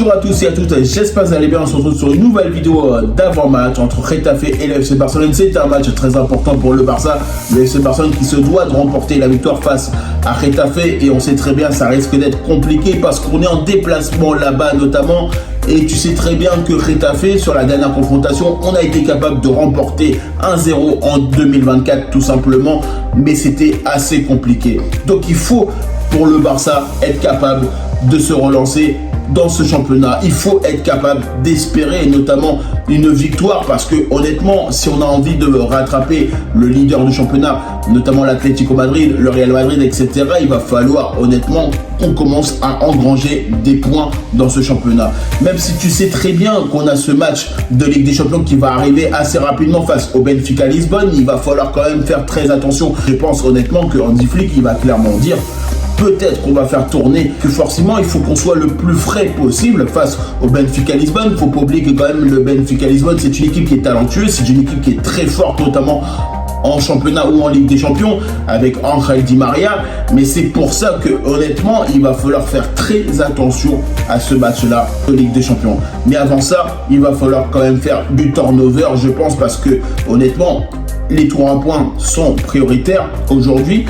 Bonjour à tous et à toutes, j'espère que vous allez bien. On se retrouve sur une nouvelle vidéo d'avant-match entre Getafe et le FC Barcelone. C'est un match très important pour le Barça. Le FC Barcelone qui se doit de remporter la victoire face à Getafe. Et on sait très bien ça risque d'être compliqué parce qu'on est en déplacement là-bas notamment. Et tu sais très bien que Getafe, sur la dernière confrontation, on a été capable de remporter 1-0 en 2024 tout simplement. Mais c'était assez compliqué. Donc il faut pour le Barça être capable de se relancer dans ce championnat. Il faut être capable d'espérer notamment une victoire parce que honnêtement, si on a envie de rattraper le leader du championnat, notamment l'Atlético Madrid, le Real Madrid, etc., il va falloir honnêtement qu'on commence à engranger des points dans ce championnat. Même si tu sais très bien qu'on a ce match de Ligue des Champions qui va arriver assez rapidement face au Benfica Lisbonne, il va falloir quand même faire très attention. Je pense honnêtement que Hansi Flick, il va clairement dire peut-être qu'on va faire tourner, que forcément il faut qu'on soit le plus frais possible face au Benfica Lisbonne. Il ne faut pas oublier que quand même le Benfica Lisbonne, c'est une équipe qui est talentueuse, c'est une équipe qui est très forte, notamment en championnat ou en Ligue des Champions avec Ángel Di María. Mais c'est pour ça que honnêtement, il va falloir faire très attention à ce match-là de Ligue des Champions. Mais avant ça, il va falloir quand même faire du turnover, je pense, parce que honnêtement, les 3 points sont prioritaires aujourd'hui,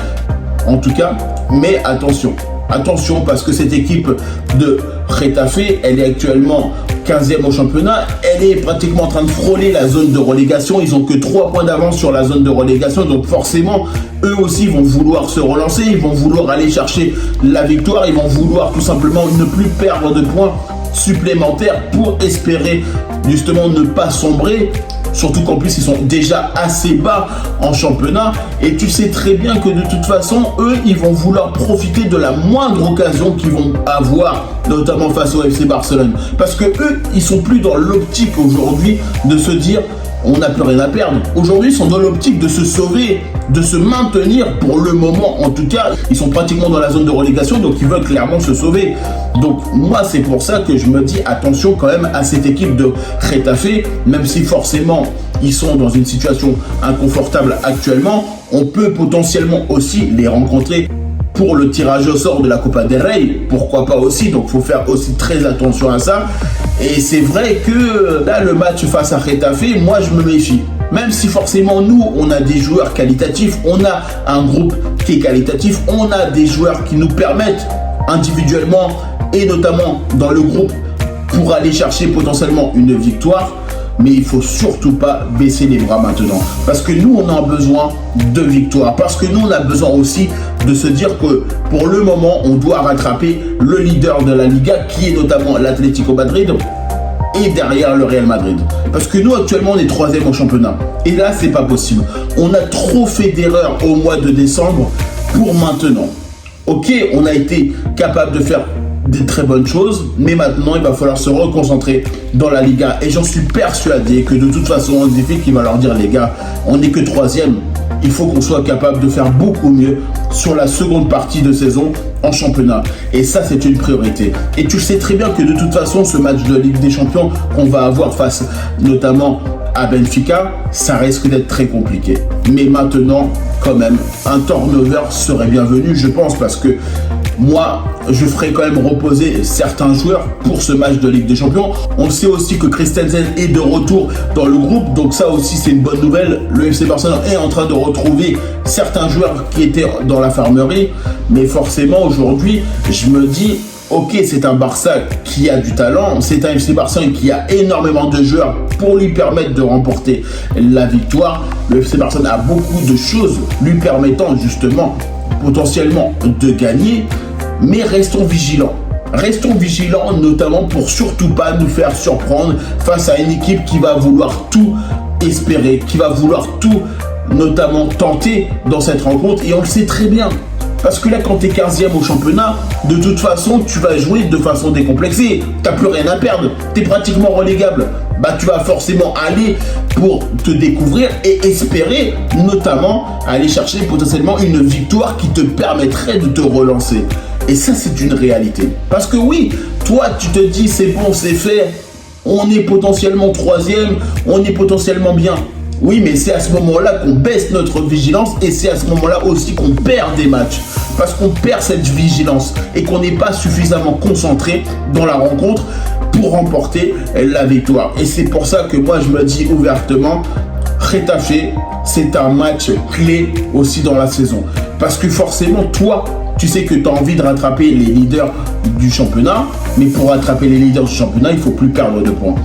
en tout cas. Mais attention parce que cette équipe de Getafe, elle est actuellement 15e au championnat, elle est pratiquement en train de frôler la zone de relégation, ils n'ont que 3 points d'avance sur la zone de relégation, donc forcément, eux aussi vont vouloir se relancer, ils vont vouloir aller chercher la victoire, ils vont vouloir tout simplement ne plus perdre de points supplémentaires pour espérer justement ne pas sombrer. Surtout qu'en plus, ils sont déjà assez bas en championnat. Et tu sais très bien que de toute façon, eux, ils vont vouloir profiter de la moindre occasion qu'ils vont avoir, notamment face au FC Barcelone. Parce que eux, ils sont plus dans l'optique aujourd'hui de se dire on n'a plus rien à perdre. Aujourd'hui, ils sont dans l'optique de se sauver, de se maintenir pour le moment. En tout cas, ils sont pratiquement dans la zone de relégation, donc ils veulent clairement se sauver. Donc moi, c'est pour ça que je me dis attention quand même à cette équipe de Getafe, même si forcément ils sont dans une situation inconfortable actuellement, on peut potentiellement aussi les rencontrer pour le tirage au sort de la Copa del Rey, pourquoi pas aussi, donc il faut faire aussi très attention à ça. Et c'est vrai que là, le match face à Getafe, moi je me méfie. Même si forcément nous, on a des joueurs qualitatifs, on a un groupe qui est qualitatif, on a des joueurs qui nous permettent individuellement et notamment dans le groupe pour aller chercher potentiellement une victoire. Mais il ne faut surtout pas baisser les bras maintenant. Parce que nous, on a besoin de victoires. Parce que nous, on a besoin aussi de se dire que pour le moment, on doit rattraper le leader de la Liga, qui est notamment l'Atlético Madrid, et derrière le Real Madrid. Parce que nous, actuellement, on est 3e au championnat. Et là, c'est pas possible. On a trop fait d'erreurs au mois de décembre pour maintenant. Ok, on a été capable de faire des très bonnes choses, mais maintenant il va falloir se reconcentrer dans la Liga. Et j'en suis persuadé que de toute façon, on dit qu'il va leur dire les gars, on n'est que 3e, il faut qu'on soit capable de faire beaucoup mieux sur la seconde partie de saison en championnat. Et ça, c'est une priorité. Et tu sais très bien que de toute façon, ce match de Ligue des Champions qu'on va avoir face notamment à Benfica, ça risque d'être très compliqué. Mais maintenant, quand même, un turnover serait bienvenu, je pense, parce que moi, je ferai quand même reposer certains joueurs pour ce match de Ligue des Champions. On sait aussi que Christensen est de retour dans le groupe, donc ça aussi c'est une bonne nouvelle. Le FC Barcelone est en train de retrouver certains joueurs qui étaient dans l'infirmerie, mais forcément aujourd'hui, je me dis ok, c'est un Barça qui a du talent, c'est un FC Barcelone qui a énormément de joueurs pour lui permettre de remporter la victoire. Le FC Barcelone a beaucoup de choses lui permettant justement potentiellement de gagner, mais restons vigilants. Restons vigilants notamment pour surtout pas nous faire surprendre face à une équipe qui va vouloir tout espérer, qui va vouloir tout notamment tenter dans cette rencontre, et on le sait très bien. Parce que là, quand tu es 15e au championnat, de toute façon, tu vas jouer de façon décomplexée. Tu n'as plus rien à perdre. Tu es pratiquement relégable. Bah, tu vas forcément aller pour te découvrir et espérer, notamment, aller chercher potentiellement une victoire qui te permettrait de te relancer. Et ça, c'est une réalité. Parce que oui, toi, tu te dis, c'est bon, c'est fait. On est potentiellement 3e, on est potentiellement bien. Oui, mais c'est à ce moment-là qu'on baisse notre vigilance et c'est à ce moment-là aussi qu'on perd des matchs. Parce qu'on perd cette vigilance et qu'on n'est pas suffisamment concentré dans la rencontre pour remporter la victoire. Et c'est pour ça que moi je me dis ouvertement, Getafe, c'est un match clé aussi dans la saison. Parce que forcément, toi, tu sais que tu as envie de rattraper les leaders du championnat, mais pour rattraper les leaders du championnat, il ne faut plus perdre de points.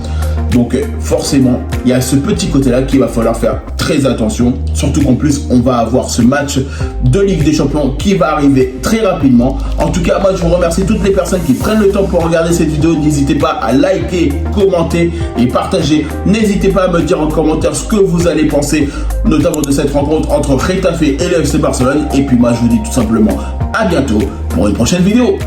Donc forcément, il y a ce petit côté-là qu'il va falloir faire très attention. Surtout qu'en plus, on va avoir ce match de Ligue des Champions qui va arriver très rapidement. En tout cas, moi, je vous remercie toutes les personnes qui prennent le temps pour regarder cette vidéo. N'hésitez pas à liker, commenter et partager. N'hésitez pas à me dire en commentaire ce que vous allez penser, notamment de cette rencontre entre Getafe et le FC Barcelone. Et puis moi, je vous dis tout simplement à bientôt pour une prochaine vidéo.